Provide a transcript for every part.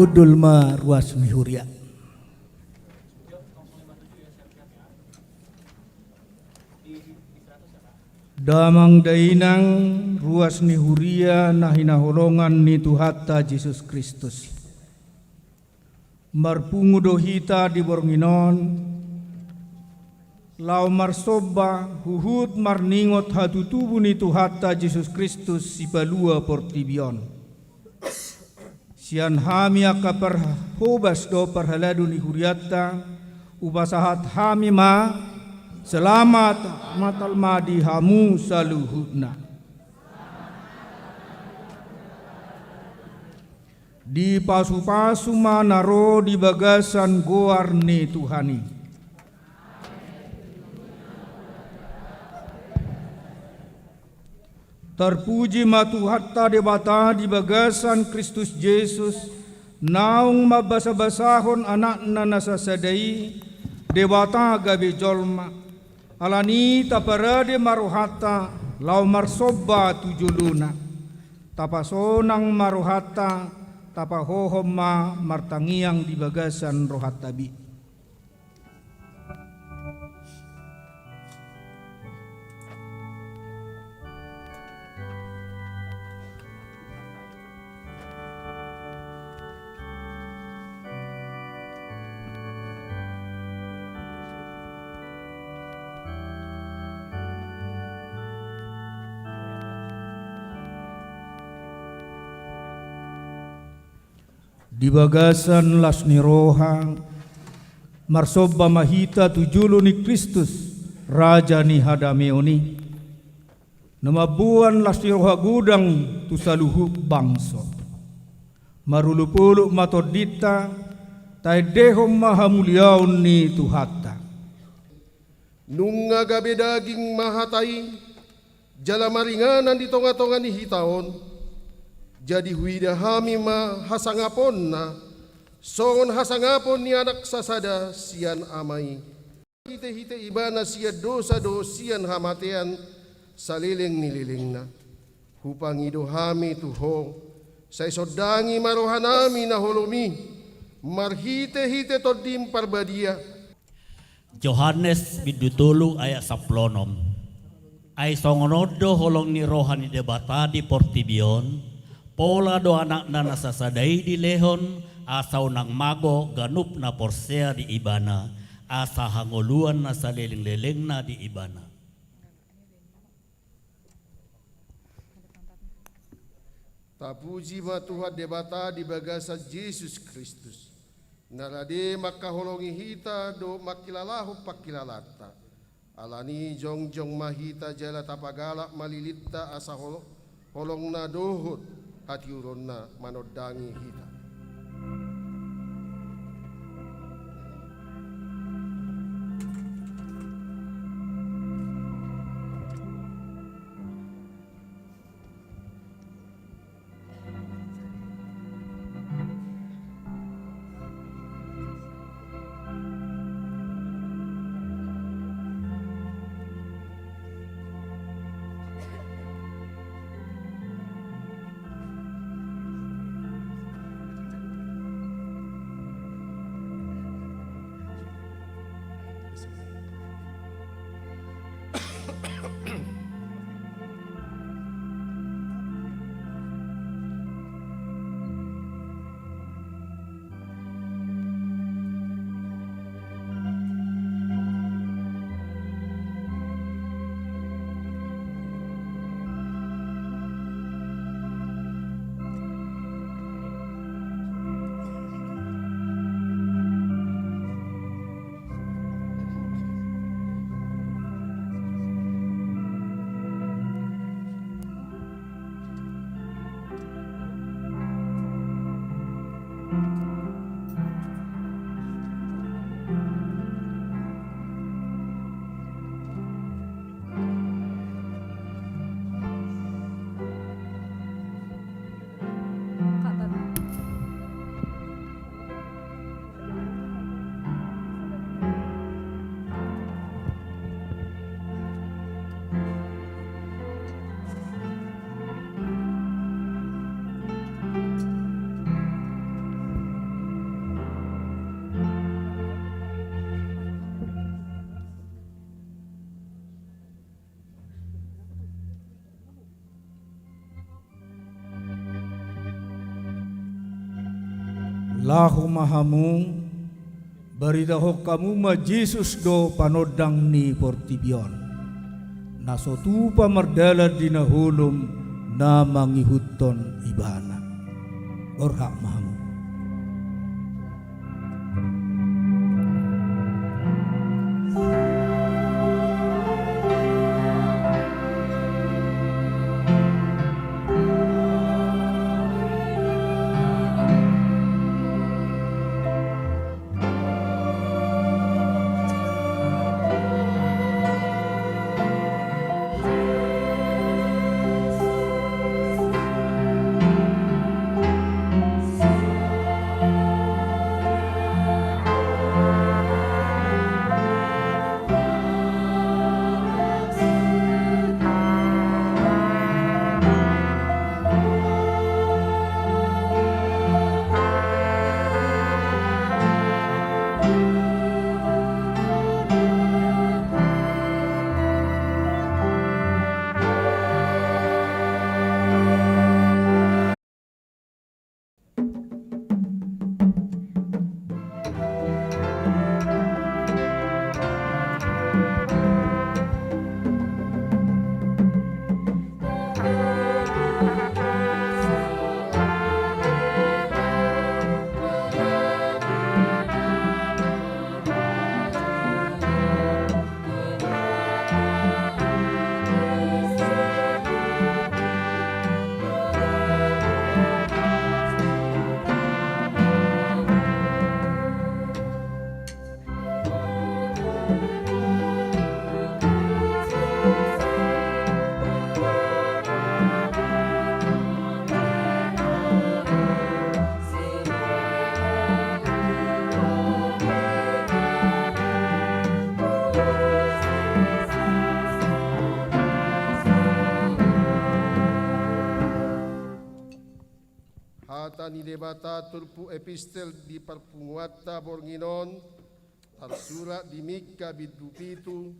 Udul ma ruas mihuria. Damang dainang ruas ni huria nahina holongan ni Tuhatta Yesus Kristus. Marpungu dohita di bornginon, lau marsoba huhut marningot hatutubu ni Tuhatta Yesus Kristus si palua portibion. Sian hami akapar hobas do parhaladu ni huriatta, ubasahat hami ma selamat matal madi hamu saluhutna. Di pasu-pasu manaro di bagasan goar ni Tuhani. Terpuji matuhatta debata di bagasan Kristus Yesus, naung mabasa-basahon anakna nasasadai, debata gabe jolma, alani taparade maruhata, lau marsoba tujuluna, tapasonang maruhata, tapahohoma martangiang di bagasan rohatabi. Di bagasan lasni roha marsoba mahita tujulu ni Kristus raja ni hadameoni namabuan lasni roha gudang tusaluhu bangso marulupulu matodita taidehom mahamuliaun ni Tuhatta nunga gabe daging mahatai jala maringanan di tonga-tonga ni hitaon. Jadi huida hami ma hasangapon na songon hasangapon ni anak sasada sian amai hite-hite ibana sia dosa do sian hamatean saliling nililing na hupangido hami tuho say sodangi marohanami na holomi marhite-hite todim parbadia. Yohanes bidutulu ayat 10 ay songonodo holong ni rohani debata di portibion pola do anak na nasasadai di lehon asaw nang mago ganup na porsea di ibana asa hangoluan na saliling-liling na di ibana. Tapuji ma Tuhan debata di bagasa Yesus Kristus narade makaholongi hita do makilalahu pakilalata alani jongjong mahita jala tapagala malilitta asa holong na dohut hati uronna manodangi hita. lahu mahamu baritaho kamu ma Jesus do panodang ni Portibion nasotu pamardala dinahulum na mangihuton ibana orhak mahamu. Ni debata turpu epistel di perpunguata bornginon tersurat di Mika bidupitu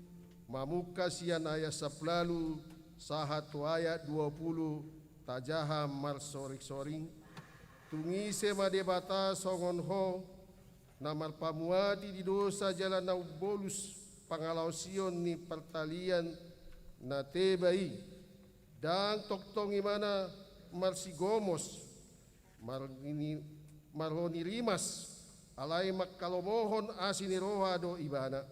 mamuka sian ayat saplalu sahatu ayat 20 tajaha mar soring-soring tungi sema debata songon ho namar pamuadi di dosa jalan na bolus pangalausion ni pertalian na tebai dan toktongi mana marsigomos marhoni rimas alai makkalomohon asiniroha do ibana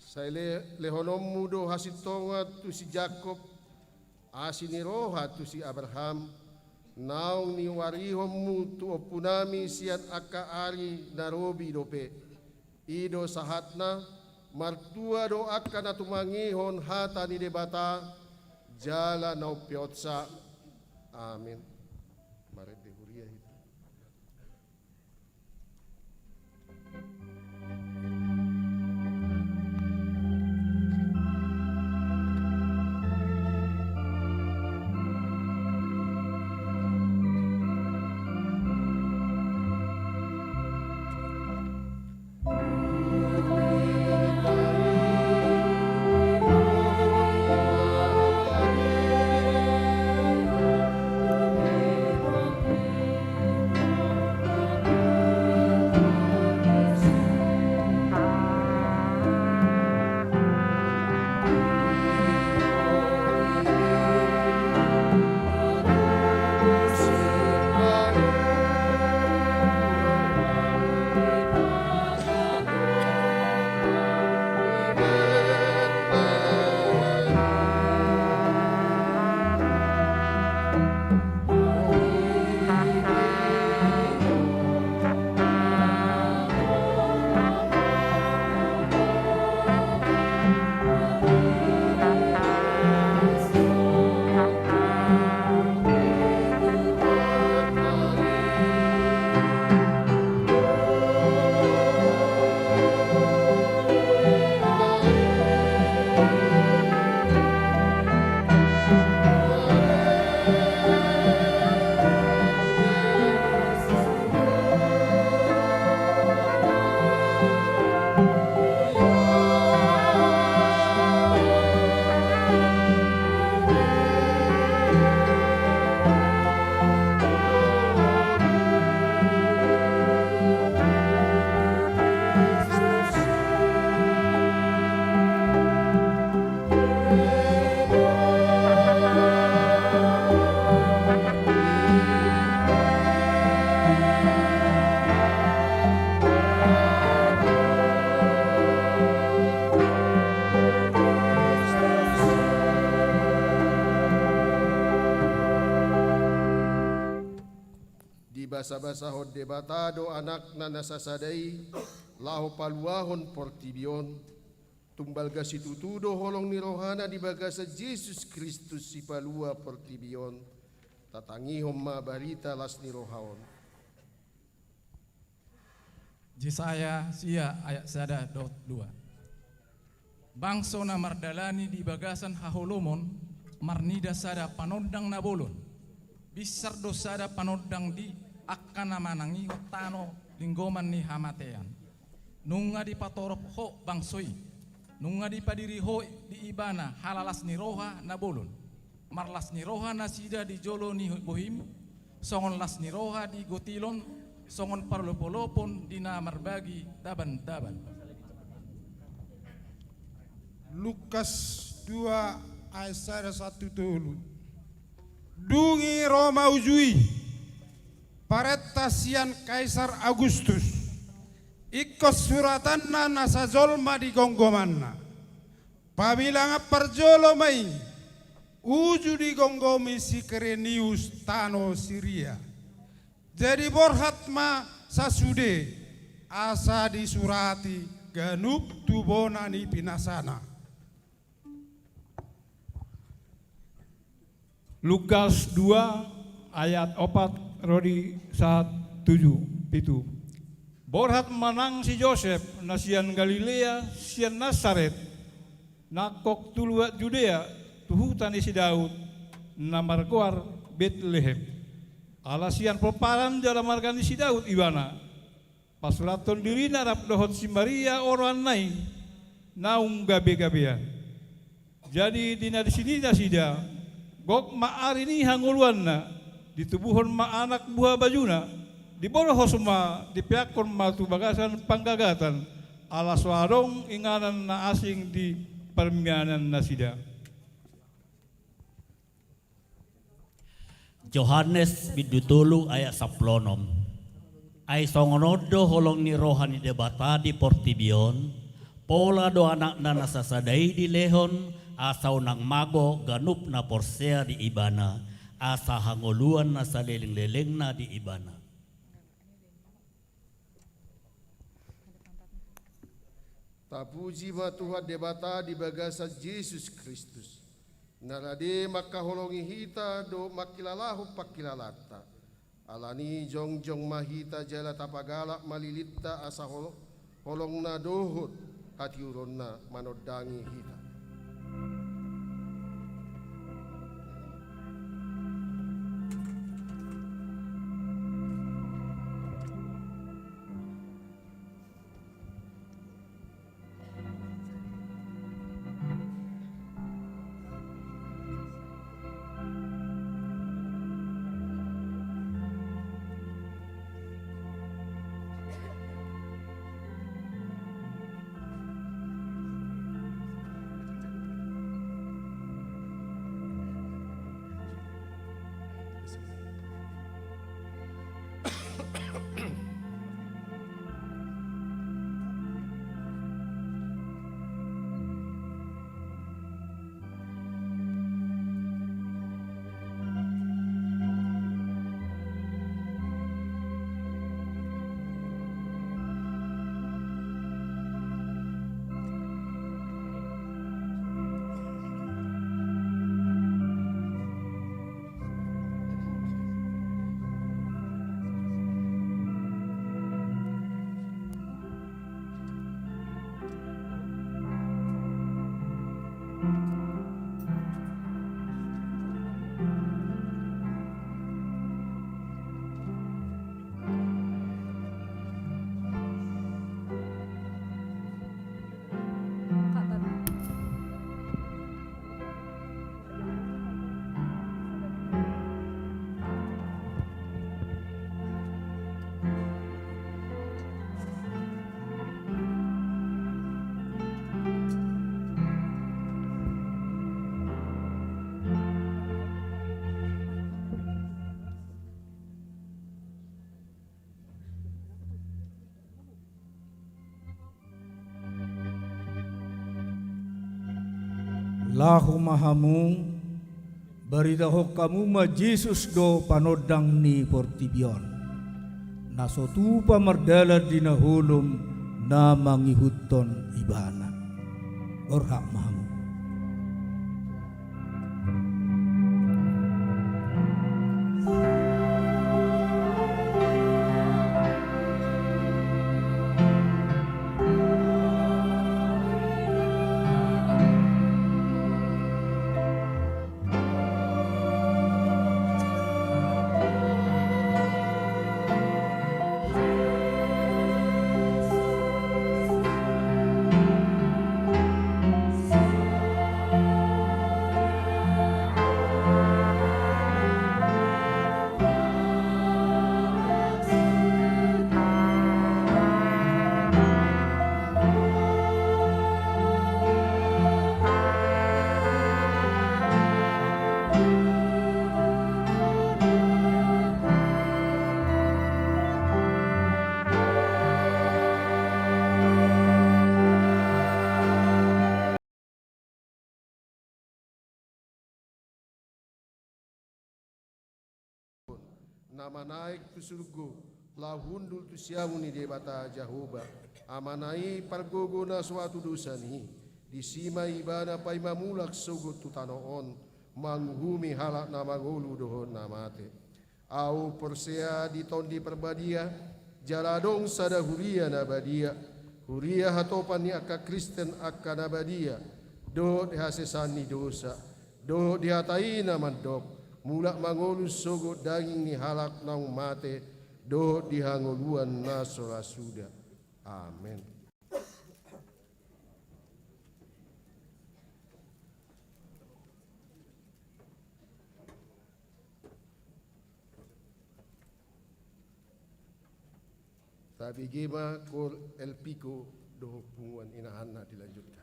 saya lehonom mudo hasitonga tu si Jakob asiniroha tu si Abraham naung ni warihom mutu opunami sian aka ari narobi dope ido sahatna martua do aka natumangihon hata ni debata jala nau piotsa amin mare de huria itu basa-basahon debatado anak na nasasaday, laho paluahon portibion, tumbal gasitutudo holong ni rohana di bagasa Jesus Kristus si palua portibion, tatangihom mabarita las ni rohaon. Yesaya sia ayat sada dot 2. Bangso na mardalani di bagasan hahulumon, marnida sada panodang na bolon. Bisar dosada panodang di akan namanangi tano linggoman ni hamatean. Nunga di patorop ho bangsoi. Nunga di padiri ho di ibana halalas ni roha na bolon. Marlas ni roha na sida di jolo ni bohim. Songon las ni roha di gotilon. Songon parlopolopon di na marbagi daban-daban. Lukas 2 ayat 1 tulu. Dungi Roma ujui paretasian Kaisar Agustus ikut suratanna nasa zolma di gonggomanna pabilanga perjolo mai uju di gonggomi si Kerenius tano Syria jadi borhatma sasude asa disurati ganuk tubonani pinasana. Lukas 2 ayat 4 rodi 7 pitu. Borhat manang si Joseph nasian Galilea sian Nasaret nakok tuluat Judea tuhutan si Daud namarkuar Bethlehem. Alasian peparan dalam margani si Daud ibana. Pasuraton diri narap dohot si Maria orang nai naung gabe-gabean. Jadi dina di sini sida gok ma'ar ini hanguluan na ditubuhon ma anak buah bajuna diboroh semua dipiakon matu bagasan panggagatan ala suarong inganan na asing di permianan nasida. Yohanes bidutulu ayat 10. Ay songonodo holong ni rohani debata di portibion pola do anak na nasasaday di lehon asaw nang mago ganup na porsea di ibana asa hanguluan na sa liling-liling na di ibana. Tapuji matuhat debata di bagasa Jesus Kristus. Narade makaholongi hita do makilalahu pakilalata. Alani jongjong mahita jala tapagalak malilitta asa holong na dohot hati uron na manodangi hita. Lahu mahamu beritahu kamu ma Jesus do panodang ni portibion. nasotupa mardala dinahulum na mangihuton ibana. Orhak mahamu. Nama naik tu surga, lahundul tu siamu ni debata Jahoba. Amanai pargogona suatu dosa ni, disima ibana pai mamulak sugut tu tanoon, manghumi halak nama golu dohon namate. Au persea di tondi perbadia, jaladong sada huria nabadia, huria hatopan ni akka Kristen akka nabadia, do dihasesani dosa, do dihatai namandok, mulak mangolus sogo daging ni halak nang mate, do dihangoluan nasola suda. Amin. Tapi gema kol el pico do punguan inahanna dilanjutkan.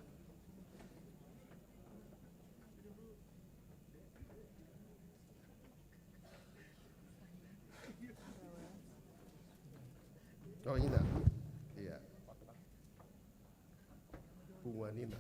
Oh ini iya. Punguan ini.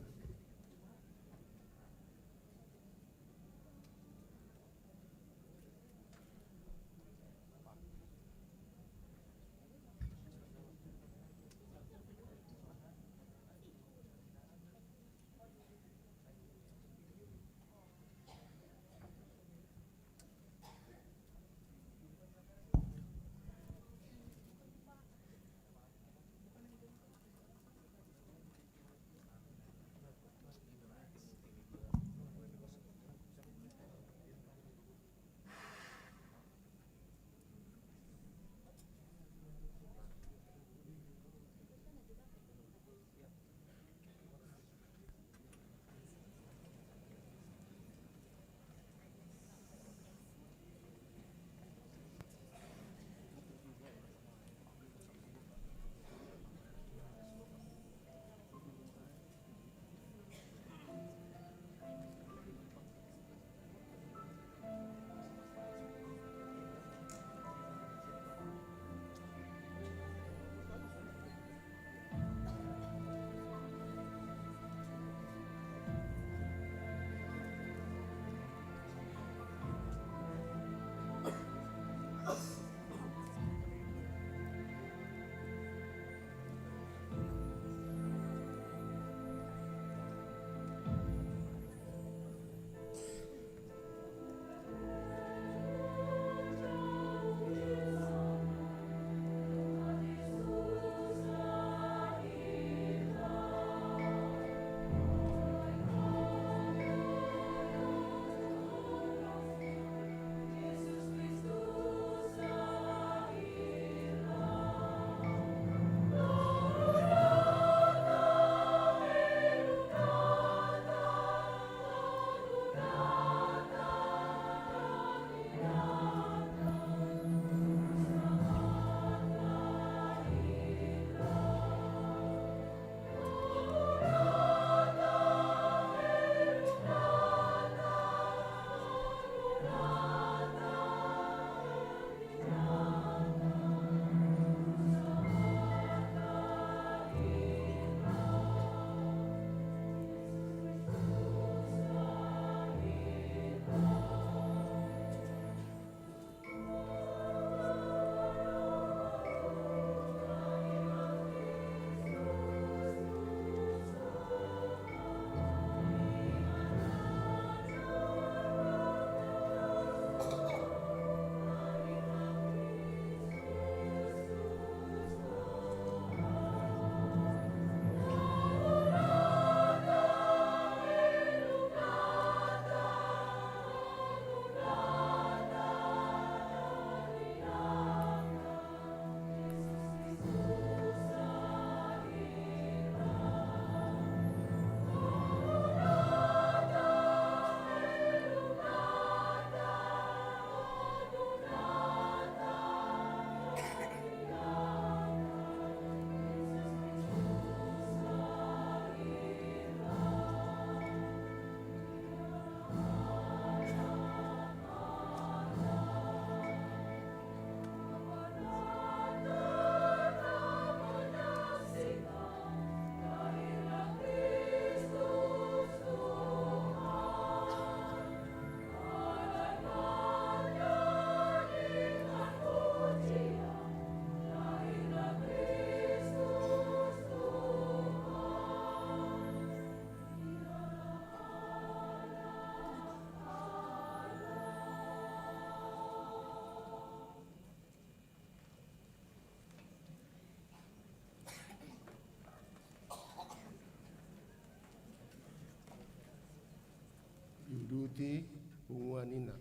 huti unguanina.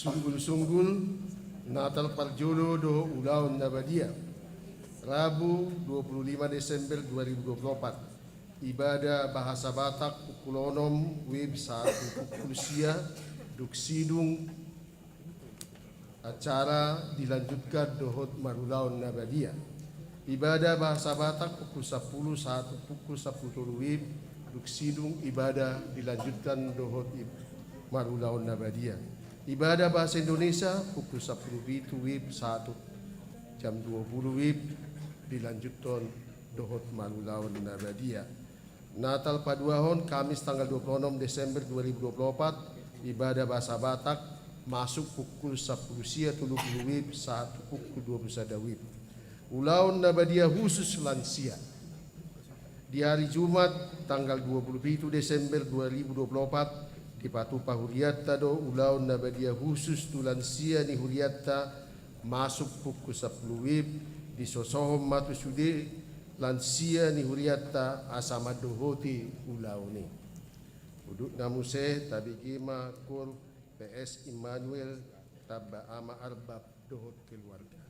Sunggul-sunggul Natal Parjolo do Ulaun Nabadia Rabu 25 Desember 2024 Ibadah Bahasa Batak Pukulonom Wib 1 Pukulusia Duksidung Acara dilanjutkan Dohot Marulaun Nabadia Ibadah Bahasa Batak pukul 10 1 pukul 10 Wib Duksidung Ibadah dilanjutkan Dohot Marulaun Nabadia Ibadah Bahasa Indonesia pukul 10 WIB 1 jam 20 WIB dilanjutkan Dohot Marulaun Nabadia. Natal Paduahon Kamis tanggal 26 Desember 2024 Ibadah Bahasa Batak masuk pukul 10 sia 30 WIB 1 pukul 21 WIB. Ulaun Nabadia khusus lansia di hari Jumat tanggal 27 Desember 2024 di Patupa Huriatta do ulaun na badia khusus tulansia ni Huriatta masuk pukul 10 wib di sosohom matu sude lansia ni Huriatta asama dohoti ulauni uduk namuse tabigima kur PS Immanuel tabba ama arbab dohot keluarga.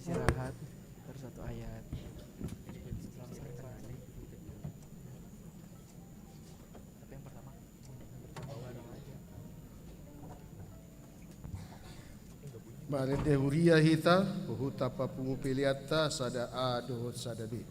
istirahat terus satu ayat. Tapi yang pertama bareng aja. Malende huria hita, uhuta papungu piliata, sada A, dohot sada B.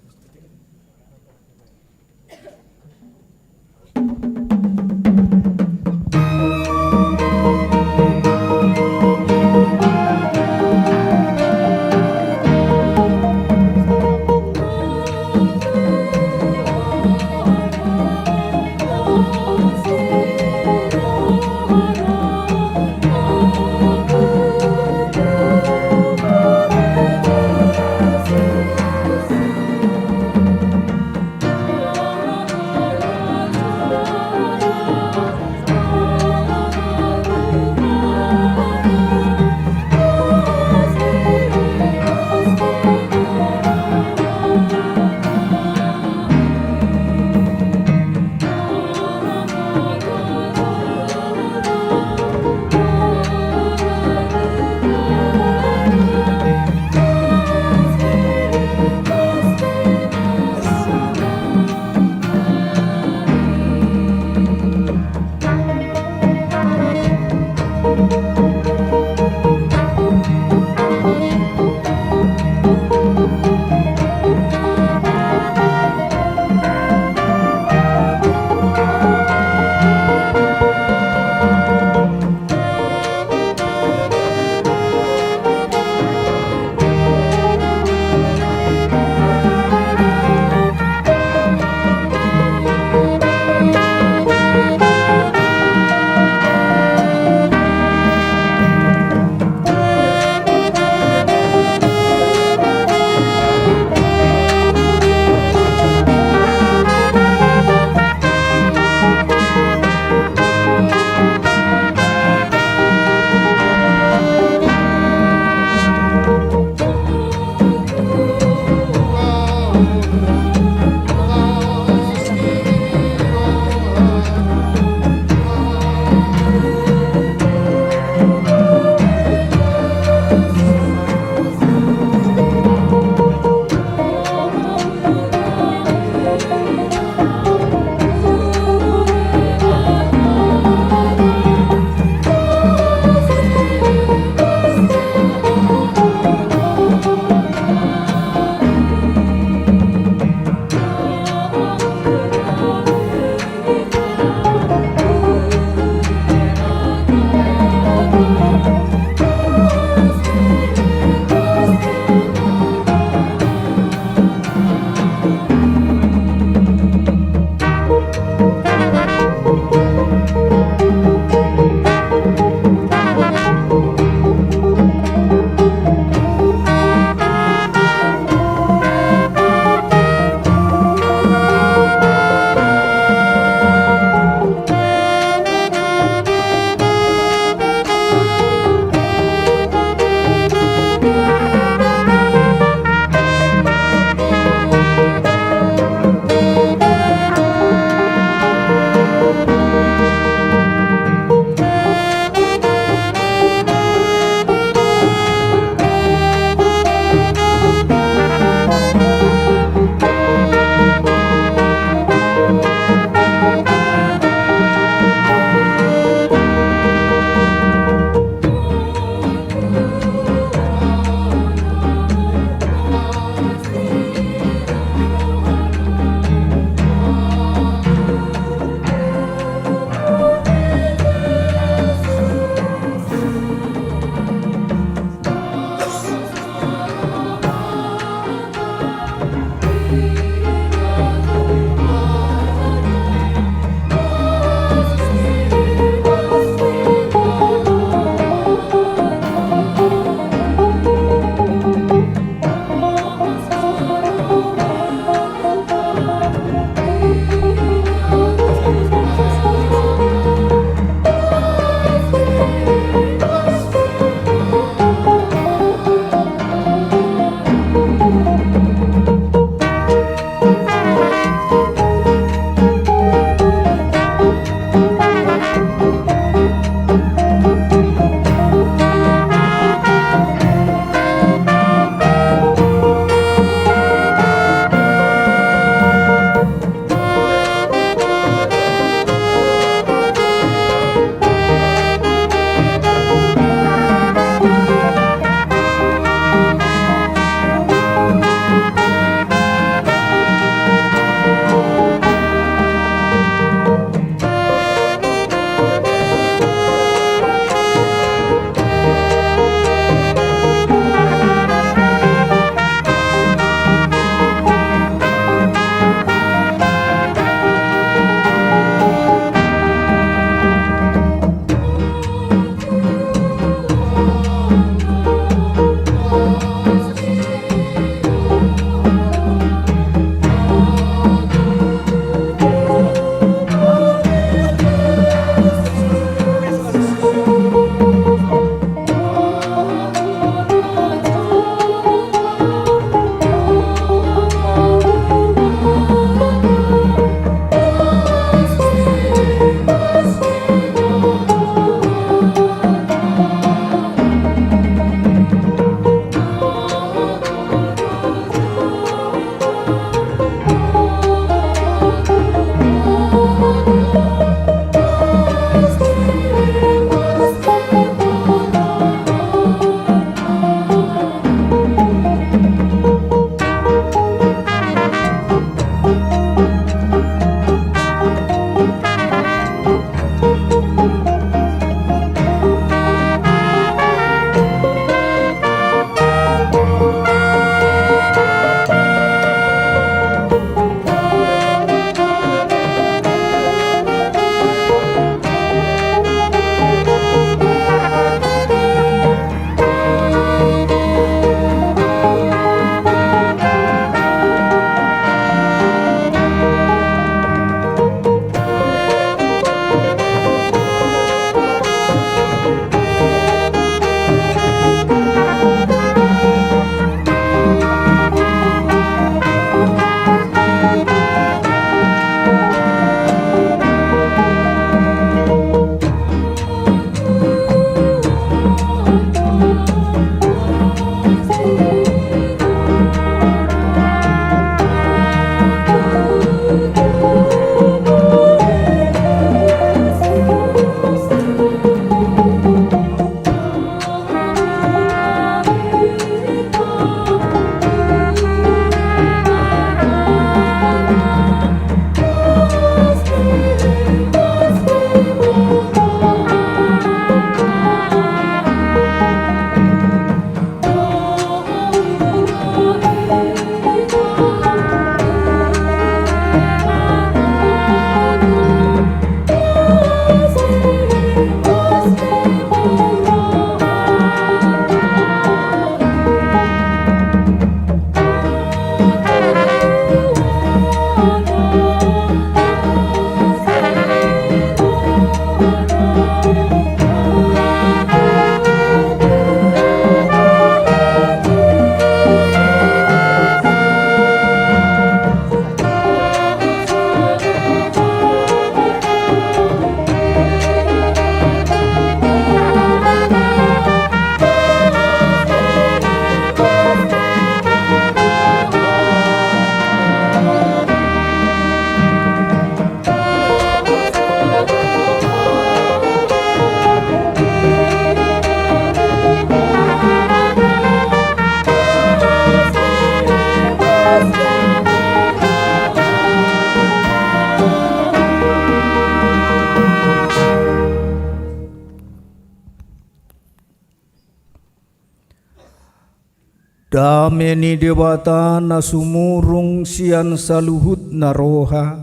Dameni dewata na sumurung sian saluhut na roha.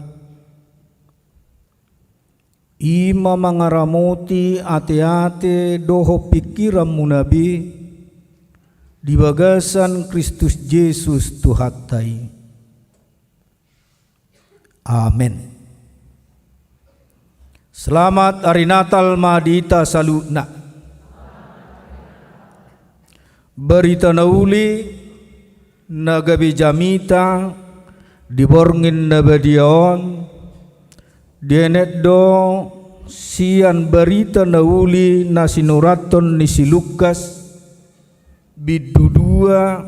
Ima mangaramoti ate-ate doho pikiran munabi di bagasan Kristus Yesus Tuhatai. Amin. Selamat hari Natal madita salutna. Berita nauli nagabi jamita diborngin nabadion dienet do sian berita nauli na sinuraton ni si Lukas bidudua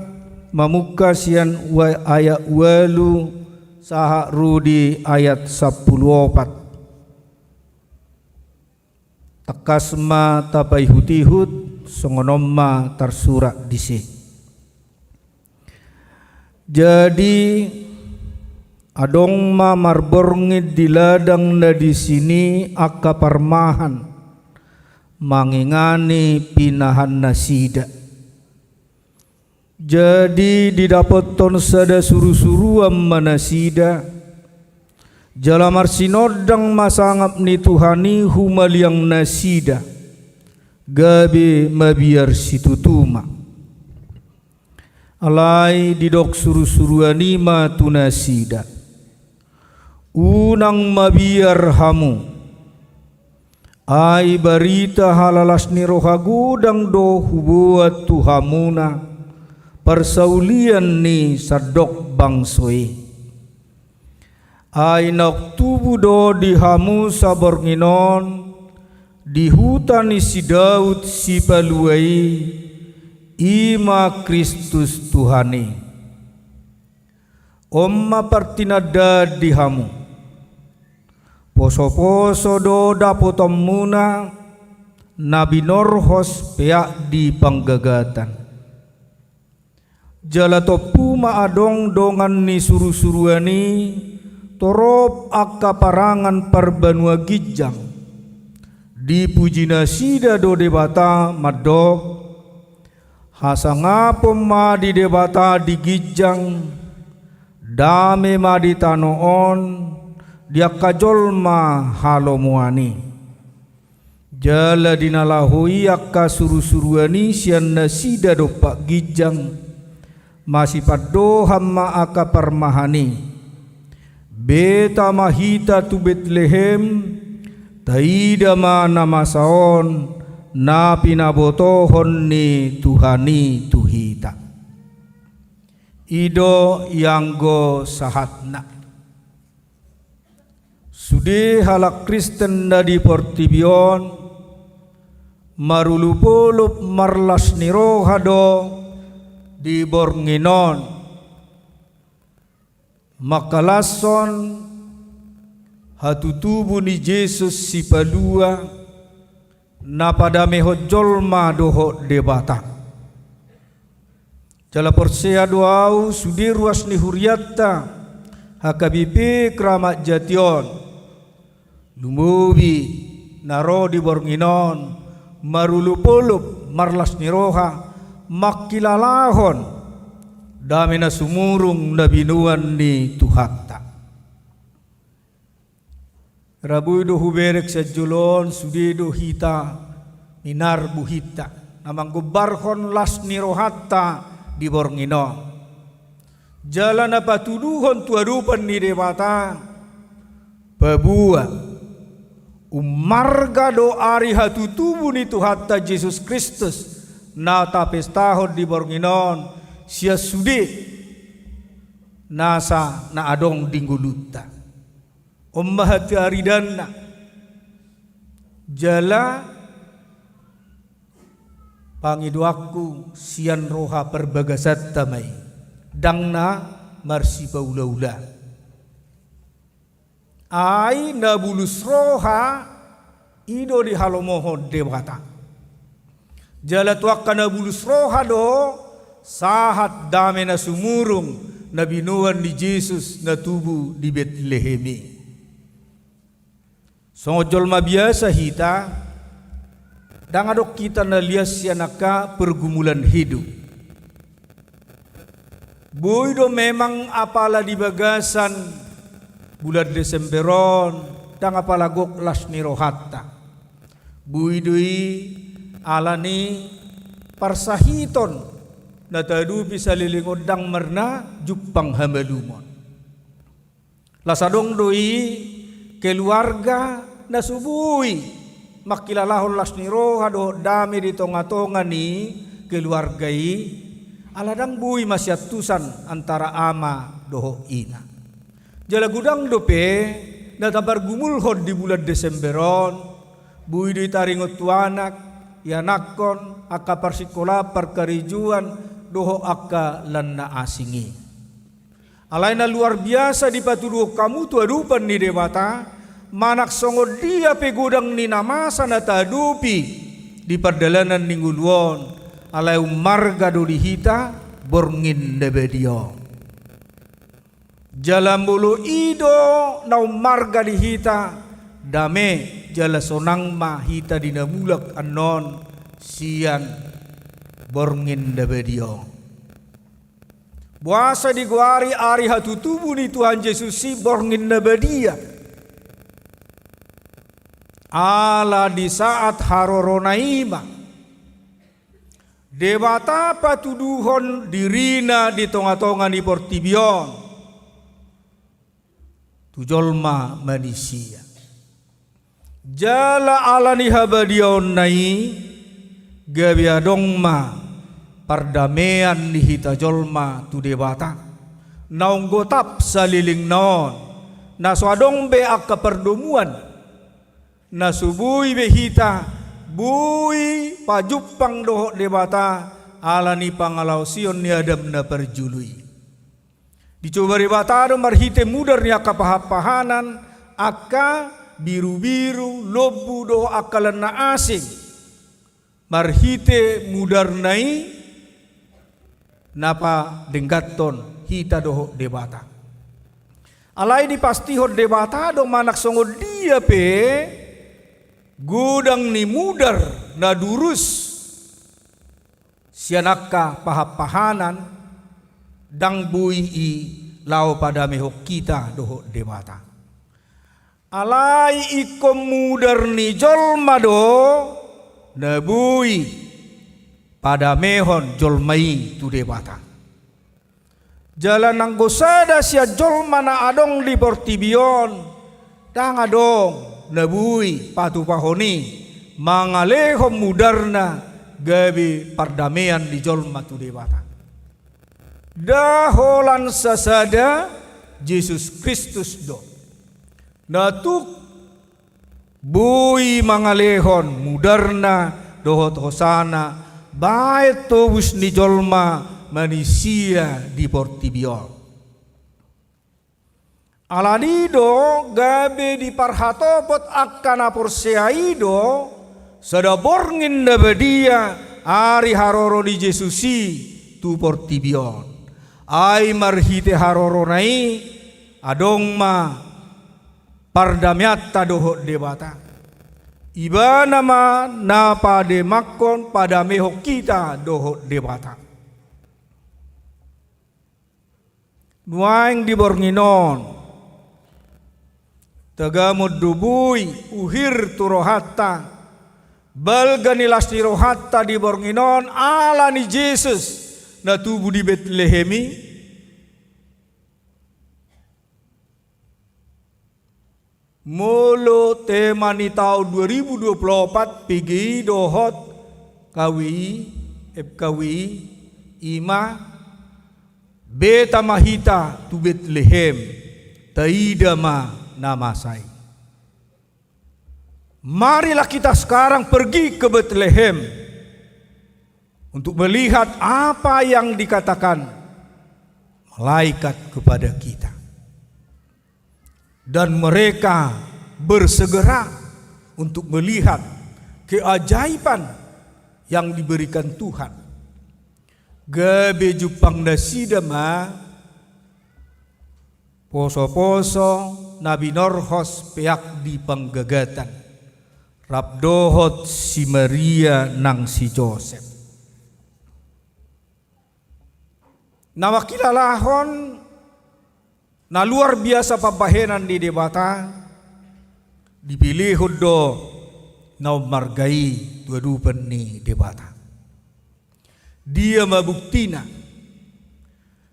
mamuka sian ayat walu saha rudi ayat 14 takasma tapai hutihut songonomma tersurat disi. Jadi adong ma marborngit di ladang na di sini akka parmahan mangingani pinahan nasida. Jadi didapoton sada suru-suruan manasida jalamar sinodang masangap ni Tuhani humaliang nasida. Gabi mabiar situtuma alai didok suru-suruanima tunasida unang mabiar hamu ai barita halalas ni rohagudang do hubuat tuhamuna persaulian ni sadok bangsoi ai nak tubu do dihamu sabornginon di hutan si Daud si paluai ima Kristus Tuhani omma partinada dihamu poso-poso do dapotomuna nabi norhos peak di panggagatan jalatopu maadong dongan ni suru-suruani torop akka parangan parbanua gijang dipuji nasida do debata madok hasangapom ma di debata di gijang dame ma di tanoon dia kajol ma halomuani jala dinalahui akka suru-suruani sian nasida do pak gijang masih pado hamma akka parmahani beta mahita tu Betlehem taida mana masaon na pinabotohon ni Tuhani tuhita ido yanggo sahatna sudi halak Kristen na di Portibion marulupulup marlas nirohado di Bornginon makalason hatutubu ni Yesus si palua na pada mehojol ma doho debata jala porsea doau sudi ruas ni huriatta hakabipe kramat jation lumubi naro di Bornginon marulupulup marlas niroha makilalahon damina sumurung nabinuan ni Tuhatta Rabu do huberek sa julon sudi do hita minar buhita namang gubarhon las nirohatta di Borngino jalan apa tuduhon tuadupan ni debata pabua Umarga do ari hatutubu ni Tuhatta Yesus Kristus na tapestahod di bornginon sia sudi nasa na adong dingguluta. Ummahati aridanna jala pangiduaku sian roha perbagasat tamai dangna marsi paula-ula ai nabulus roha ido di halomoho dewata jala tuakka nabulus roha do sahat dame na sumurung na binuan ni Jesus na tubu di Betlehemi. Songojol mabiasa hita dangadok kita na lias sianaka pergumulan hidup. Buido memang apala di bagasan bulan Desemberon dang apala gok lasni rohatta. Buidoi alani parsahiton na tadu bisa lilingod dang merna jupang hamalumon. Lasadong doi keluarga na subui makilalahon lasni roha do dami di tonga-tonga ni keluargai aladang bui masyatusan antara ama doho ina. Jala gudang dope na tabar gumulhod di bulan Desemberon bui di taringot tuanak yanakon aka parsikola perkarijuan doho aka lanna asingi. Alaina luar biasa di patuduh kamu tuadupan ni dewata manak songod dia pegudang ni namasa na tadupi di perdalanan ningguluon alay umarga do dihita borngin debedio. Jalan bulu ido na umarga dihita dame jala sonang mahita dinamulak anon sian borngin debedio. Buasa di guari ari hatutubu ni Tuhan Yesus si borngin debedia. Ala di saat haroronaima dewata patuduhon dirina di tonga-tonga di Portibion tujolma manusia jala ala ni habadion nai gabiadongma pardamaian ni hitajolma tu dewata naunggotap saliling non naswadong be akka perdomuan nasubui behita bui pajupang doho debata alani pangalau sion ni adam na perjului. Dicoba debata do marhite mudar ni aka pahapahanan aka biru-biru lobu doho akalan na asing. Marhite mudar nai napa denggaton hita doho debata. Alai dipastihon debata do manak songod dia pe gudang ni mudar na durus sianaka pahapahanan dang bui i lau pada mehok kita doho dewata. Alai ikom mudar ni jolma do na bui pada mehon jolmai tu dewata. Jalan nanggosada sia jolma na adong di Portibion dang adong nabui patu pahoni mangalehom mudarna gabi pardamaian di jolma tu dewata. Daholan sasada Yesus Kristus do natuk bui mangalehon mudarna dohot hosana bae tobus ni jolma manusia di Portibion. Alanido gabe di parhatopot akkana porseaido sada borngin na badia ari haroro di Jesusi tu Portibion. Ai marhite haroro nai adong ma pardamyatta doho debata. Iba nama napa demakon pada mehok kita doho debata. Nuaing di bornginon tagamod dubui uhir turohatta balgani lasni rohatta di bornginon ala ni Jesus na tubu di Betlehemi Molo tema ni tahun 2024 PGI dohot FKWI ima beta mahita tu Bethlehem taida ma namasai. Marilah kita sekarang pergi ke Bethlehem untuk melihat apa yang dikatakan malaikat kepada kita. Dan mereka bersegera untuk melihat keajaiban yang diberikan Tuhan. Gabe jupang dasida ma poso-poso Nabi Norhos peak di penggagatan Rabdohot si Maria nang si Joseph. Nawakilalahon na luar biasa pabahenan di debata dipilih do na margai dua-dupan ni debata. Dia mabuktina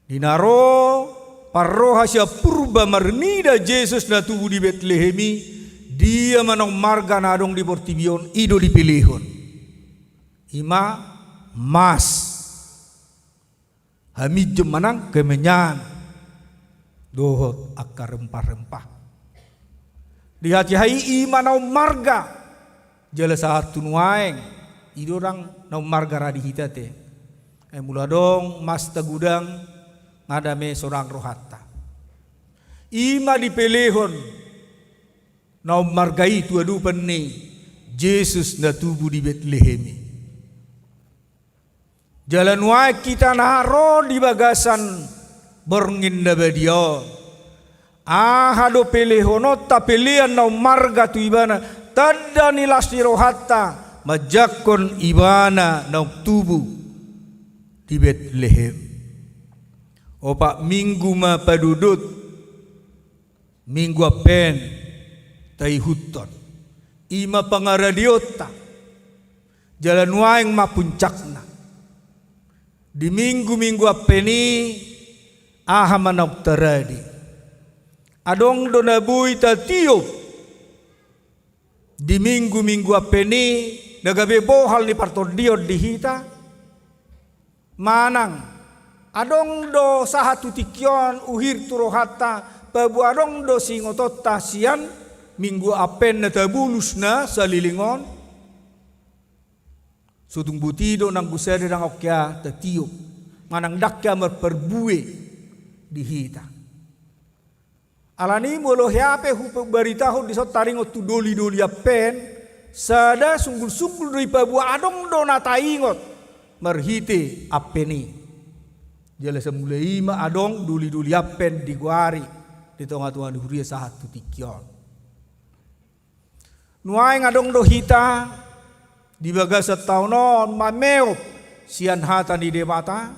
dinaro parroha siya purba marnida Jesus na tubuh di Bethlehemi dia manong marga nadong di Portibion ido dipilihon. Ima mas hamid manang kemenyan dohot akar rempah-rempah. Di hati hai ima nau marga jala sahat tunuaeng idorang nau marga radi hitate. Mula dong mas tagudang ngadame sorang rohatta. Ima dipelehon nau margai tu adupan ni Jesus na tubuh di Bethlehem. Jalan wae kita naro di bagasan borngin na badio. Ahado pelehono ta pelian na marga tu ibana tada nilas ni rohatta majakon ibana na tubuh di Bethlehem. Opa minggu ma padudut minggu apen tai huton ima pangaradiota jalan waeng ma puncakna di minggu-minggu apeni aha manok teradi adong donabui tatiup di minggu-minggu apeni nagabe bohal ni partodio dihita manang adong do sahatu tikyon uhir turohata pabu adong do singotot tasian minggu apen na tabulus na sa lilingon sutung butido nang gusere nang okya tatiup manang dakya merperbue dihita alani molo heape hupe baritaho di sot taringo tu doli apen sada sunggul-sunggul dari pabu adong do nataingot merhite apeni jala semulai ima adong duli apen di guari di tonga-tonga di huria sahatu tikyon nuaing adong do hita di bagas setaunon mameo sian hata di debata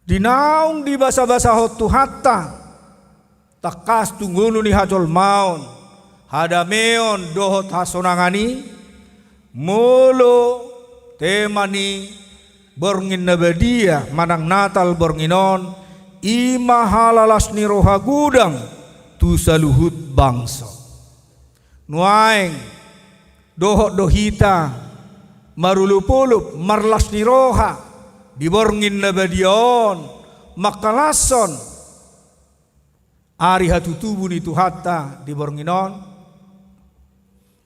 dinaung di basa-basa hotu hatta takas tunggunu ni hajol maun hadameon dohot hasonangani molo temani borngin nabadia manang natal bornginon ima halalas ni roha gudang tu saluhut bangsa nuaing dohot dohita marulupulup marlas ni roha diborngin nabadion makalason ari hatu tubuh ni tuhata dibornginon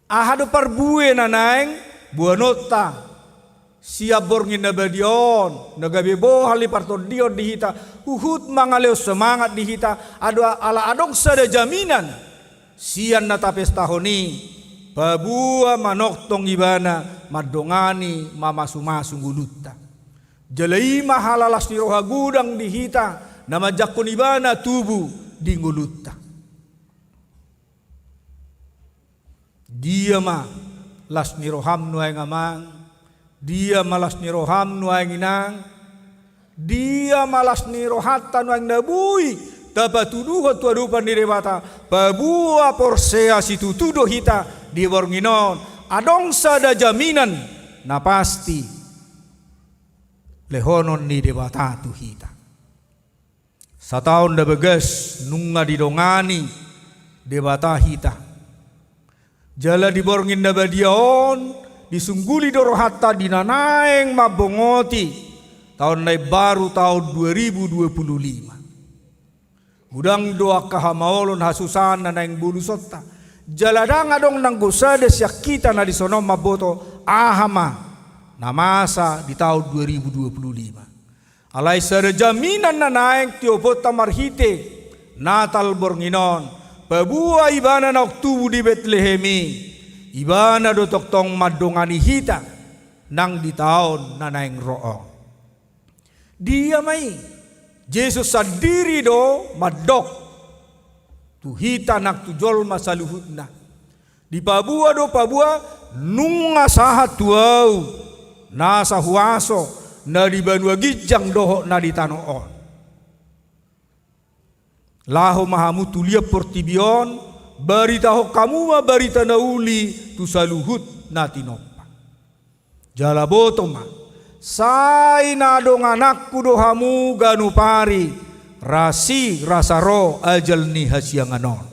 ahado parbue nanaing buanota siap borngin nabadion nagabe bohal li partondion dihita uhut mangaleo semangat dihita ada ala adong sada jaminan sian na tapes tahoni babua manoktong ibana madongani mamasu-masu gulutta jalai mahalalas ni roha gudang dihita nama jakon ibana tubuh di ngulutta dia ma las ni roham nuai ngamang dia malas ni roham nuai nginang dia malas ni rohata nuai nabui tapatuduho tuadupan di rebata babua porsea situ tudo hita di bornginon adong sada jaminan na pasti lehonon ni debata tu hita sataon da beges nunga didongani debata hita. Jala diborngin na badiaon, disungguli doro hatta dinanaeng mabongoti tahun nai baru tahun 2025. Gudang doa kahamaolon hasusan na naing bulu sotta. Jaladang adong nang gosade siya kita na disono maboto ahama na masa di tahun 2025. Alay sada jaminan na naing tiopota marhite natal bornginon. Pabua ibana na oktubu di Betlehemi. Ibana do toktong madongani hita nang di tahun na naing roong. Dia may Jesus sendiri do madok tu hita nak tu jol masaluhut na. Di Papua do Papua nunga sahat tuau nasa huaso na di Banua Gijang doho na di Tanoon. Laho mahamu tulia portibion barita ho kamu ma barita nauli tu saluhut na tinopa. Jala botoma sai na dong anakku dohamu ganu pari rasi rasaro ajal ni hasianganon.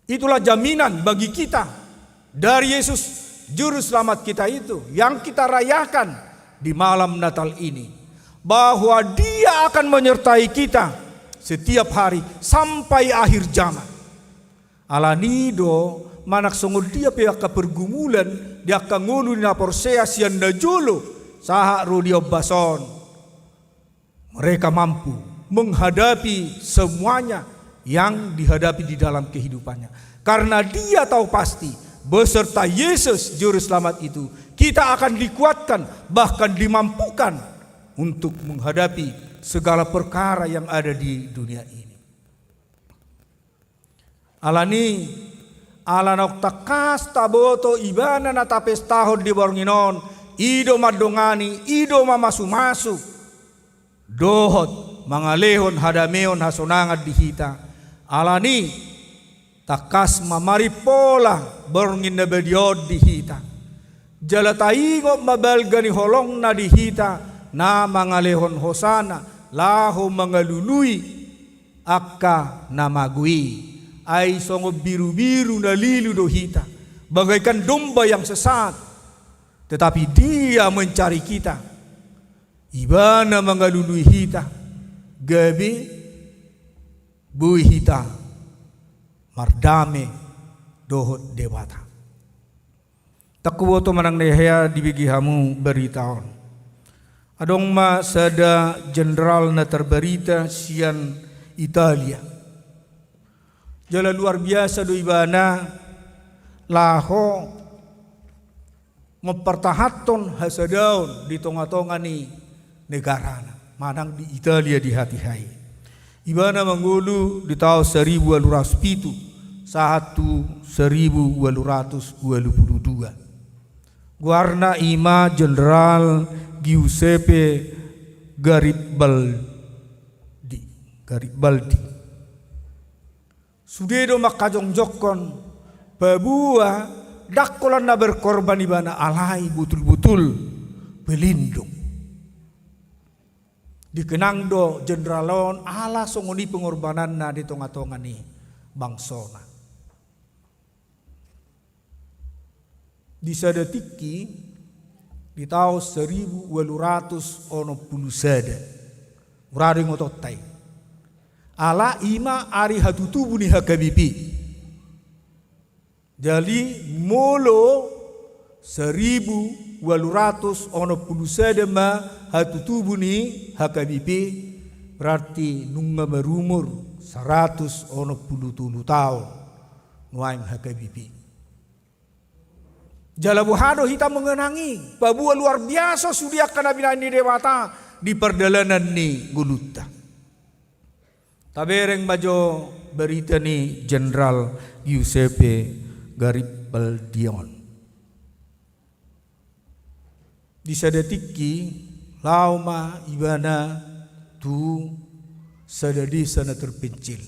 Itulah jaminan bagi kita dari Yesus juru selamat kita itu yang kita rayakan di malam Natal ini, bahwa Dia akan menyertai kita setiap hari sampai akhir zaman. Alanido manak sungguh dia pihak kepergumulan dia akan ngulu na porsea sian najulu saha rudio bason. Mereka mampu menghadapi semuanya yang dihadapi di dalam kehidupannya. Karena dia tahu pasti beserta Yesus juru selamat itu kita akan dikuatkan bahkan dimampukan untuk menghadapi segala perkara yang ada di dunia ini. Alani alanok takas taboto ibana na tapes tahun di bornginon ido madongani ido mamasu-masu dohot mangalehon hadameon hasonangat dihita. Alani takas mamari pola borngin na bediod dihita. Jala taingo mabalgani holong na dihita na mangalehon hosana laho mangalului akka namagui ay songo biru-biru na lilu dohita bagaikan domba yang sesat, tetapi Dia mencari kita. Ibana mangalului hita gabi bui hita mardame dohot dewata. Takuwoto manang nehea dibigi hamu beritaon. Adong ma sada jenderal na terberita sian Italia. Jala luar biasa do ibana laho mempertahaton hasadaon di tonga-tonga ni negara manang di Italia di hati-hai. Ibana menggulu di tahun 1807 satu 1822. Guarna ima jenderal Giuseppe Garibaldi. Sudedo makajongjokon babua dakolan na berkorban ibana alai betul-betul pelindung. Dikenang do jenderalon ala songoni pengorbanan na di tonga-tonga ni bangsona. Di sadetiki di tahun 1860 urari ngototai ala ima ari hatutubu ni hakabipi jadi molo 1860 ma hatutubu ni hakabipi berarti nunga berumur 187 tahun nuaing hakabipi. Jalabuhado hitam mengenangi babua luar biasa sudia kana binani dewata di perjalanan ni guluta. Tabereng bajo berita ni Jenderal Giuseppe Garibaldion. Di sadetiki lauma ibana tu sadadi sana terpencil.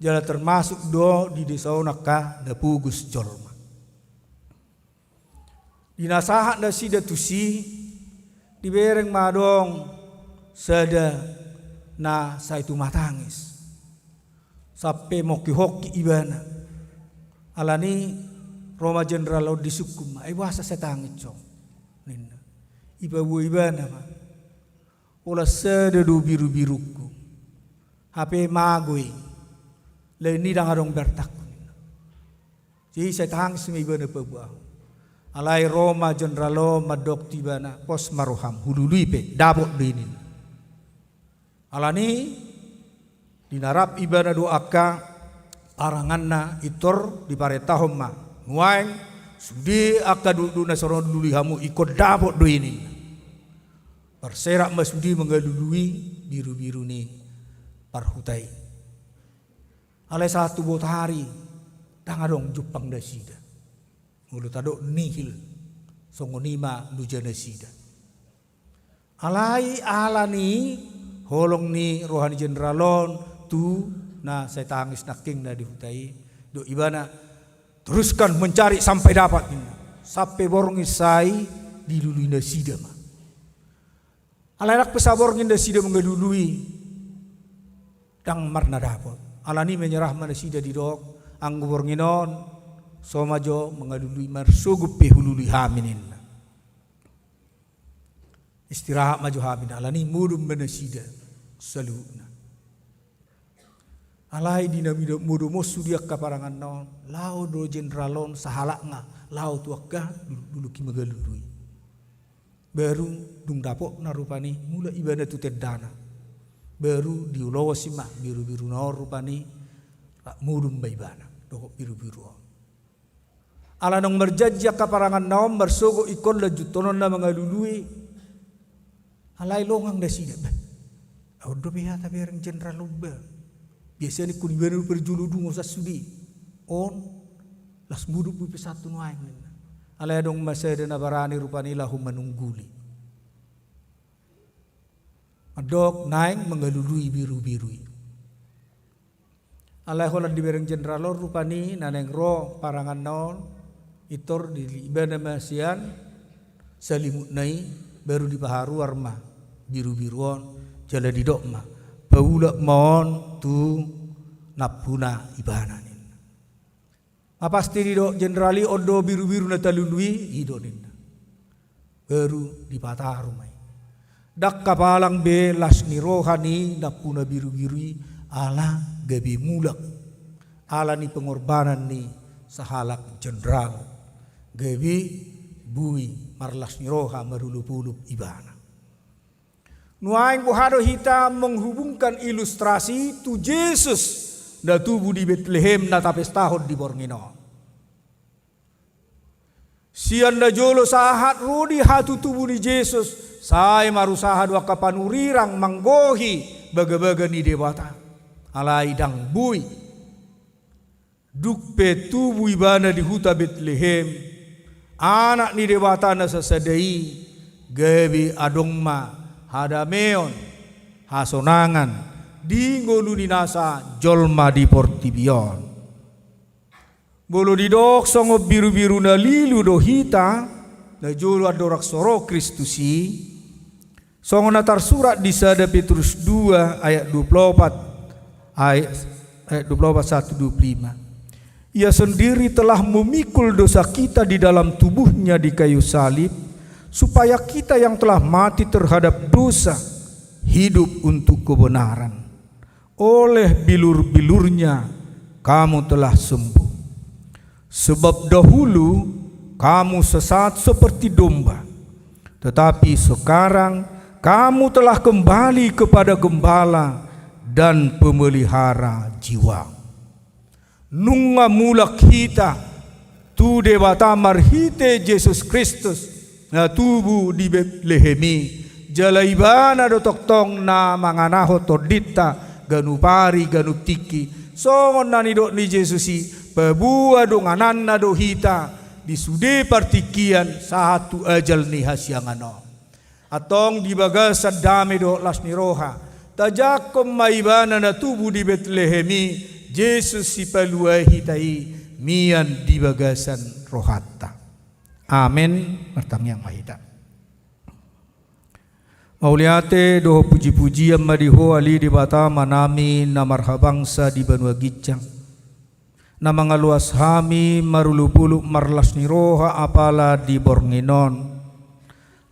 Jala termasuk do di desa onaka da pugus jolma. Dinasahat na sida tusi dibereng madong sada na sa itu matangis. Sampai moki-hoki ibana. Alani Roma Jenderal di sukum. Ay wasa sa tangit so. Ninna. Ibabu ibana ma. Ola sedadu biru-biruku. Hape magoy. Lain ni dangarong bertak. Jadi saya tangis semua ibana pabuah. Alai Roma Jenderalo madok tibana pos maruham hulului pe dabot dinin. Alani dinarap ibana doaka aranganna itor di paretahom ma. Nguaing sudi aka dulu nasoron dulu hamu ikut dabot do ini. Perserak masudi mengalului biru-biru ni parhutai. Alai satu botari tangadong Jepang dasida. Mulu tado nihil songonima nujana sida. Alai alani holong ni rohani jenderalon tu na saya tangis naking na dihutai do ibana teruskan mencari sampai dapat ini sampai borong isai dilului na sida ma. Alai nak pesabor nginda sida mengelului dang marna dapat. Alani menyerah mana sida di dok anggu bornginon somajo mengalului marsugup pehulului haminin. Istirahat maju hamin alani mudum menasida saluna. Alai dina mudu mosu dia kaparangan non lau do jenderalon sahalak nga lau tuakka dulu ki mengalului. Baru dung dapok narupani mula ibana tu tedana. Baru diulawa simak biru-biru narupani mudum baibana dokok biru-biru. Ala nong merjajak kaparangan naom bersogo ikon lajutonon na mga lului. Alay longang dasida ba. Audo biha tapi orang jenderal lubba. Biasa ni kunibanu perjuludung sa sudi. On las mudu pupi satu nuaing. Alay dong masada na barani rupani lahu menungguli. Adok naing mengalului biru-birui. Alay holan di bereng jenderal rupani naneng ro parangan naon. Itor di ibana masian salimut nai baru di paharu arma biru-biruan jala di dokma paula mon tu napuna ibana nin. Pasti di dok jenderali odo biru-biru na talului idonin. Baru di pataharu mai. Dak kapalang be las ni rohani napuna biru-birui ala gabi mulak. Ala ni pengorbanan ni sahalak jenderal. Gabi bui marlas niroha marulup-ulup ibana. Nuaing buhado hitam menghubungkan ilustrasi tu Yesus da tubuh di Bethlehem na tapes tahun di Borngino. Sian da jolo sahat rudi hatu tubuh di Yesus saya marusaha dua kapanurirang manggohi baga-baga ni dewata. Alai dang bui dukpe tubuh ibana di huta Bethlehem. Anak ni dewata na sasadai gabi adongma hadameon hasonangan dingolu ni nasa jolma di portibion. Bolo di dok songo biru-biru na lilu do hita na jolo adorak soro Kristusi songo natar surat di sada Petrus 2 ayat 24 ayat 24 1-25. Ia sendiri telah memikul dosa kita di dalam tubuhnya di kayu salib, supaya kita yang telah mati terhadap dosa, hidup untuk kebenaran. Oleh bilur-bilurnya, kamu telah sembuh. Sebab dahulu, kamu sesat seperti domba. Tetapi sekarang, kamu telah kembali kepada gembala dan pemelihara jiwa. Nunga mulak kita tu dewata marhite Yesus Kristus na tubuh di Betlehemi jalaibana do toktong na manganaho todita ganupari ganuptiki songon nani do ni Jesusi pebua do ngananna do hita di sude partikian satu ajal ni hasyangano atong di bagasa dame do las niroha tajakom maibana na tubuh di Betlehemi Yesus si paluahi tai mian di bagasan rohatta. Amin. Martam yang mahita. Mauliate doho puji-pujian madiho ali di bata manami na marhabangsa di banua gicang. Na mga luas hami marulupuluk marlas ni roha apala di bornginon.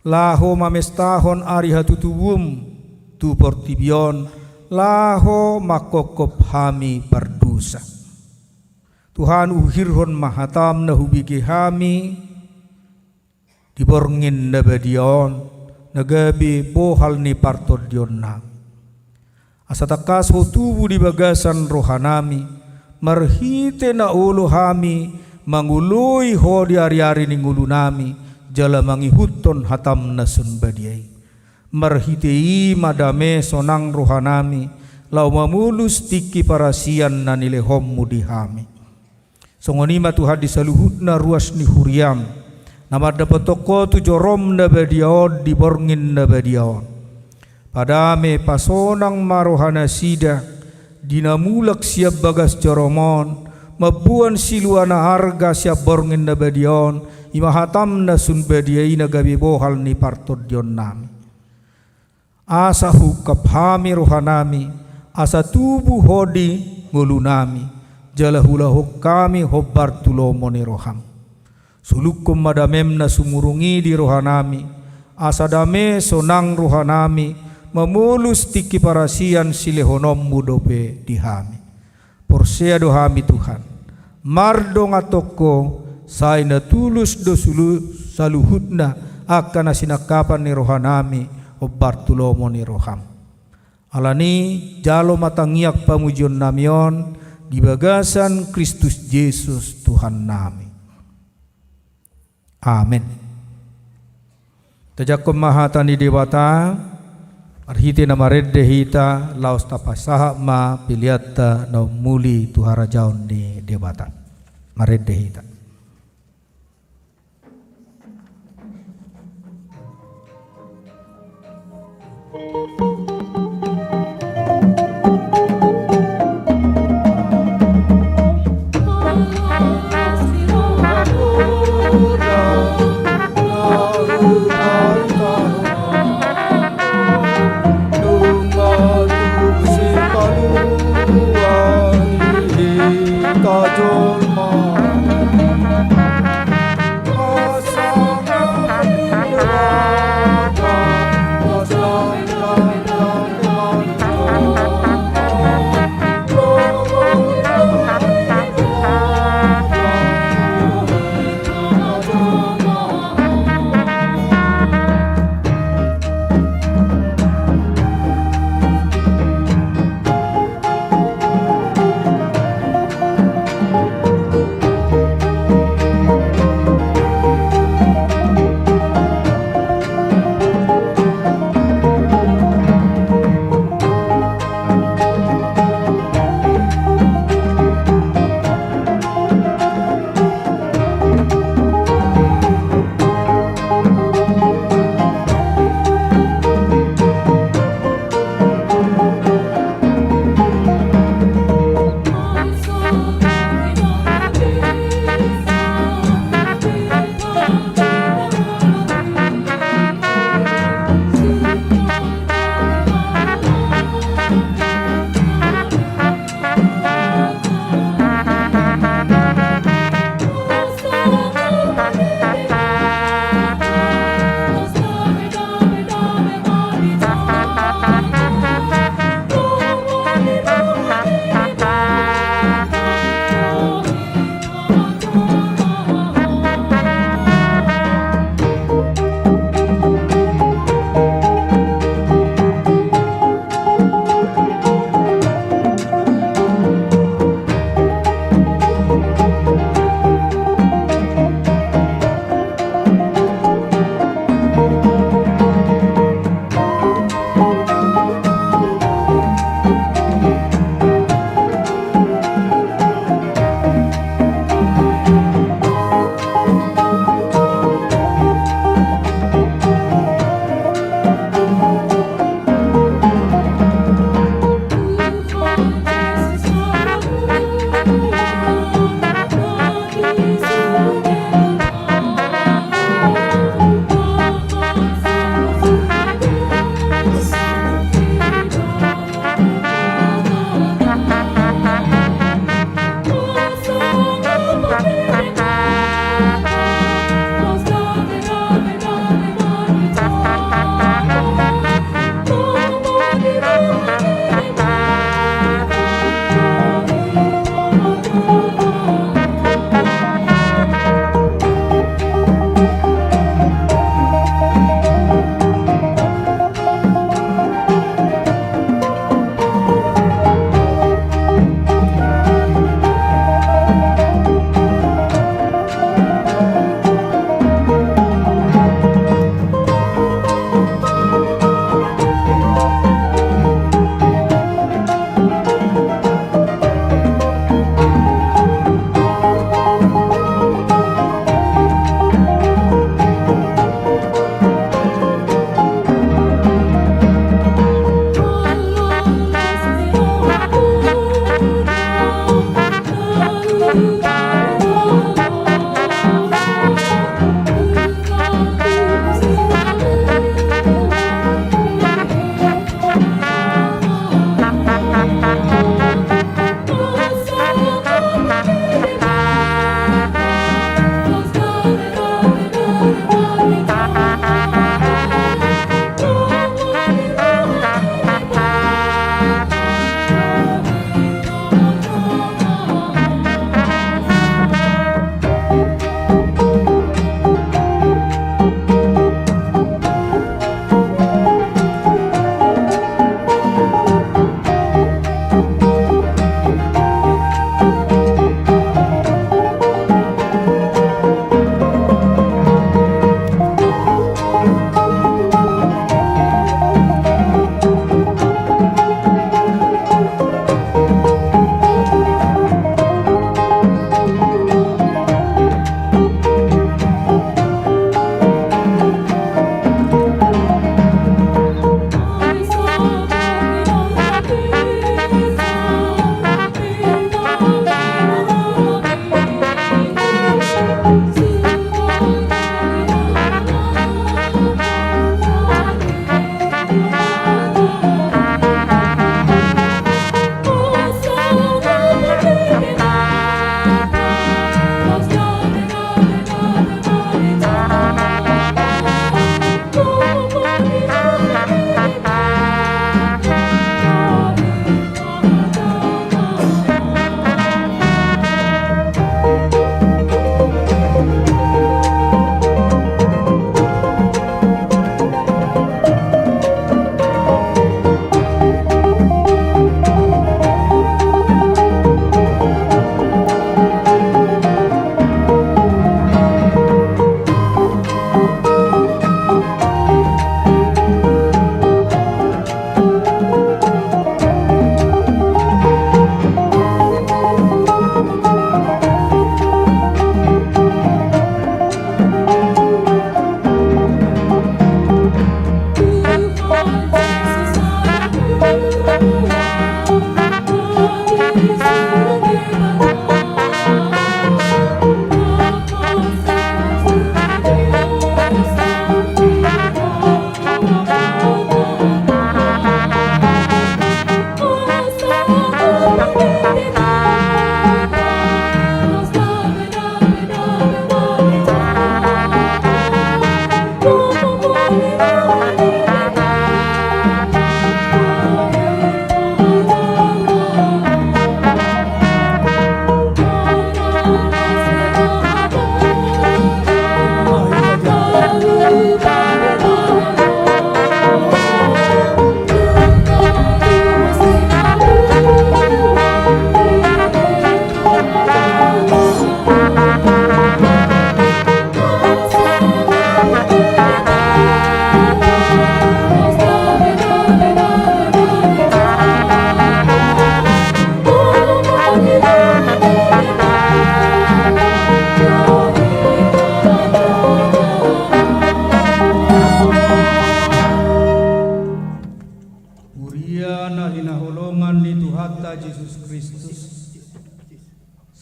Laho mamestahon ari hatutubum tu portibion. Laho makokop hami pardusa. Tuhan uhirhon mahatam na hubigi hami di borngin na badion. Nagabi bohal ni partod dionna. Asatakas ho tubu di bagasan rohanami. Marhite na ulo hami. Mangului ho di ari-ari ni ngulu nami. Jala mangihuton hatam na sunbadiay. Marhite i madame sonang rohanami. Lau mamulus tiki parasian na nilehom mudi hami. Songonima Tuhan disaluhut na ruas ni huriam. Nama dapat toko tu jorom na badiaon di borngin na badiaon. Padame pasonang marohana sida dinamulak siap bagas joromon mabuan siluana harga siap borngin na badiaon imahatam na sun badiai na gabi bohal ni partod dion nami. Asa hukap hami rohanami asa tubuh hodi ngulunami jalahula hukami hobbar tulomoni roham. Sulukum madamem na sumurungi di rohanami, asadame sonang rohanami, memulus tiki parasian silehonom mudope dihami. Porsea dohami Tuhan, mardong atoko, say na tulus do saluhutna akan asinakapan ni rohanami, obar tulomo ni roham. Alani jalo matangiak pamujon namion, di bagasan Kristus Yesus Tuhan nami. Amin. Tajakum mahatani dewata arhiti nama redde hita laos tapasaha ma piliata na muli tuhara jaun di dewata maredde hita. Kajol ma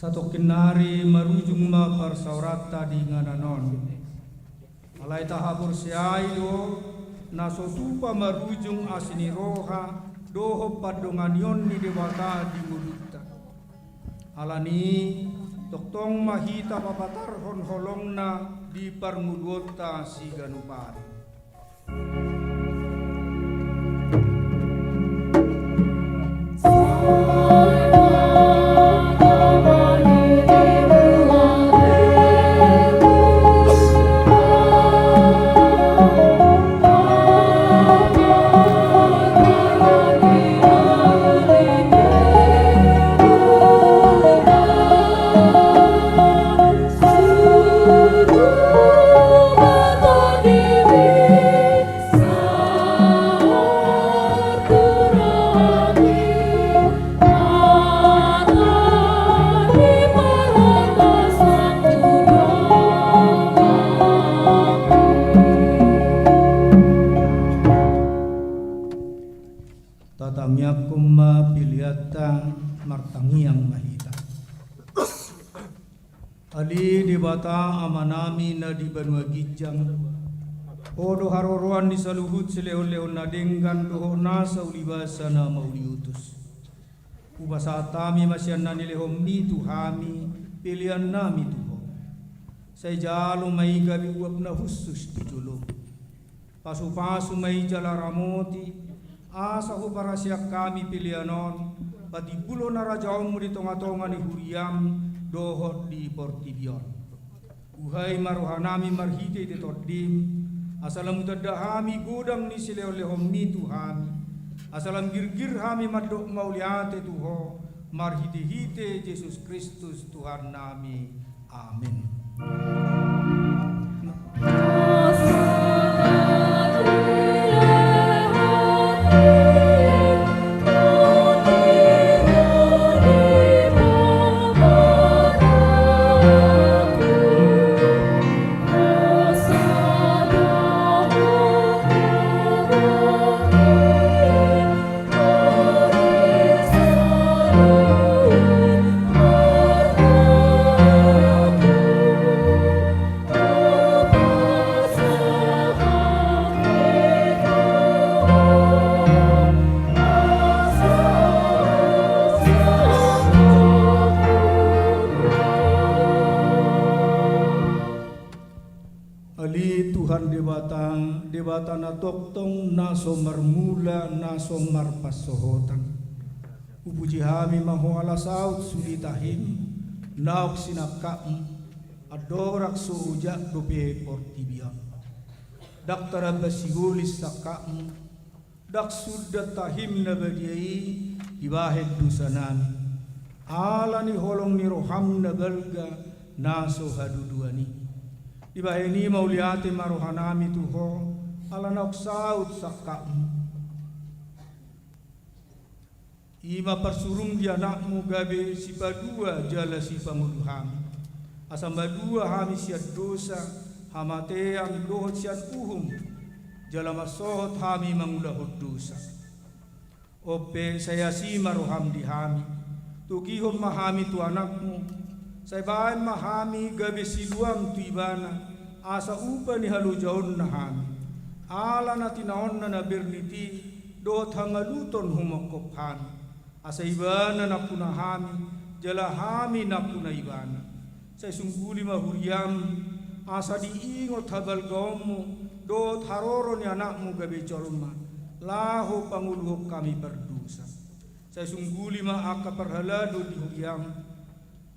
Satu kinari marujung ma parsaurata di ngananon. Alai tahabur siaido nasotupa marujung asini roha doho padonganion ni dewata di mudutta. Alani toktong mahita papatar hon holongna di parmudwota si ganupari. Tatamyakumma piliata martangiang mahita. Ali di bata amanami na di banua gijang. Odo haroroan di saluhut sileo-leo na denggan doho nasa ulibasa na mauliutus. Ubasatami masyan na nilehom ni tuhami pilihan nami tuho. Say jalo may gabi uwag na husus di julong. Pasu-pasu may jalaramoti. Asa ho para siya kami pilihanon pati bulo na rajaon mo di tonga-tonga ni Huriam dohot di Portibion. Uhay maruhanami marhite di tordim asalam utadahami gudang ni sileo-lehom ni tuhami asalam girgir hami madok mauliate tuho marhite-hite Yesus Kristus Tuhan nami. Amin. Debata na toktong naso marmula naso marpasohotan. Upuji hami maho alasaut sulitahim naok sinakam adorak suujak dope Portibion. Daktara basigulis sakam dak sudah tahim na badiai ibahed dusanami. Ala ni holong ni roham na galga naso haduduani. Ibaheni mauliate marohanami tuho alanok saut sakam. Ima persurum di anakmu gabe si badua jala si pamuluham. Asam badua hami siat dosa hamatean dohot sian uhum jala masohot hami mangulahot dosa. Ope saya si maroham di hami. Tukihom mahami tu anakmu. Saya bahan mahami gabe siluam tu ibana asa upa ni halu jaon na hami ala na tinaon na berniti dot hangaluton humakop hami asa ibana na puna hami jala hami na puna ibana saya sungguli mahuriam asa diingot habal gaomu dot haroro ni anakmu gabe colma laho panguluhok kami berdosa saya sungguli ma aka perhalado di huriam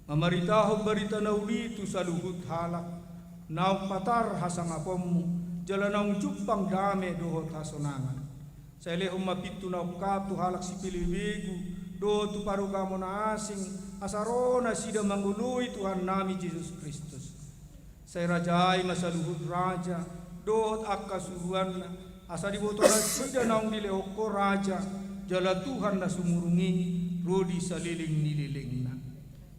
mamaritaho barita na ulitu sa luhut halak nauk patar hasangapommu jala naung jupang dame dohot hasonangan sa elehom mapitu nauk kaptu halak si piliwegu dotu parugamo na asing asarona sida manggului Tuhan nami Yesus Kristus sa rajai masaluhut raja dohot akka suruan asa dibotola sida naung dilehoko raja jala Tuhan na sumurungi rodi sa liling nililing na.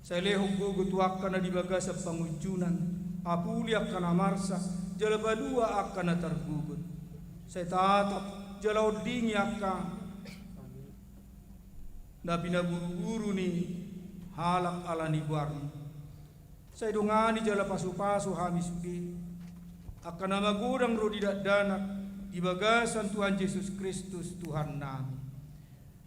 Sa lehong gugutuak ka na dibaga sa pangujunan, apuli ka na marsa, jala badua ka na targugot. Sa tatap, jala oding ka na pinaburu-buru ni halak alani guarni. Saya dungani jala pasu-pasu hami sudi. Akan nama gudang ro tidak danak di bagasan Tuhan Yesus Kristus Tuhan nami.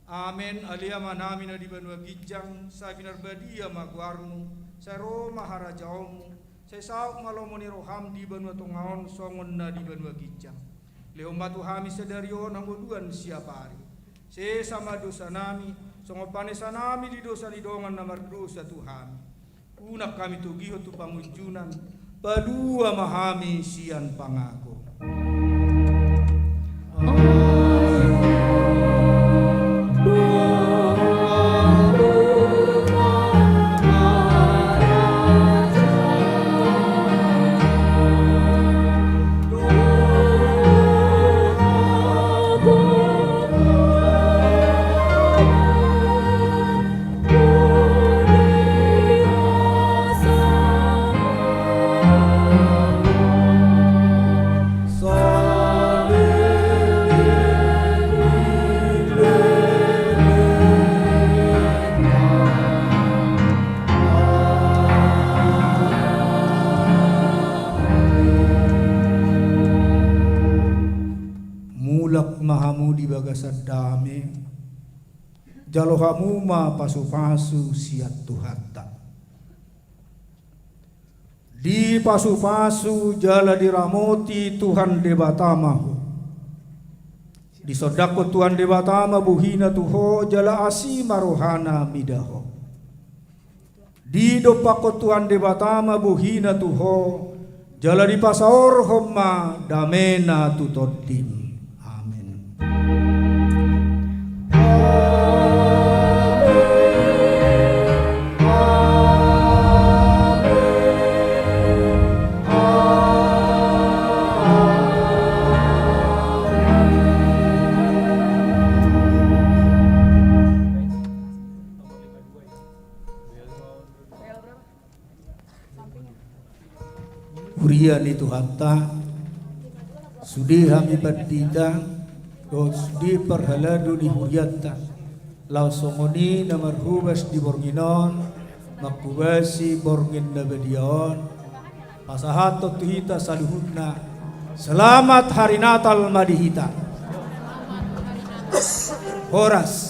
Amin. Alia manami na di banua gijang, saya binar badia maguarnu, saya Roma harajaomu, saya sauk malomoni roham di banua tongaon songon na di banua gijang. Leo matu hami sedarion anggoduan siapari. Saya sama dosa nami, songopane sanami di dosa lidongan namar dosa Tuhan. Unak kami tugiho tu pangunjunan, padua mahami sian pangago. Mahamu di bagasan dame jalohamu ma pasu-pasu siat tuhata di pasu-pasu jala diramoti Tuhan debatamahu di sodako Tuhan debatama buhina tuho jala asi marohana midaho di dopako Tuhan debatama buhina tuho jala di pasaor homma damena tutodim. Hurian itu hatta sudi hami berdita do sudi perhaladu di huriatta lau songoni namar hubas di borginon makubasi borgin nabedion pasahato tuhita saluhutna selamat hari Natal madihita. Horas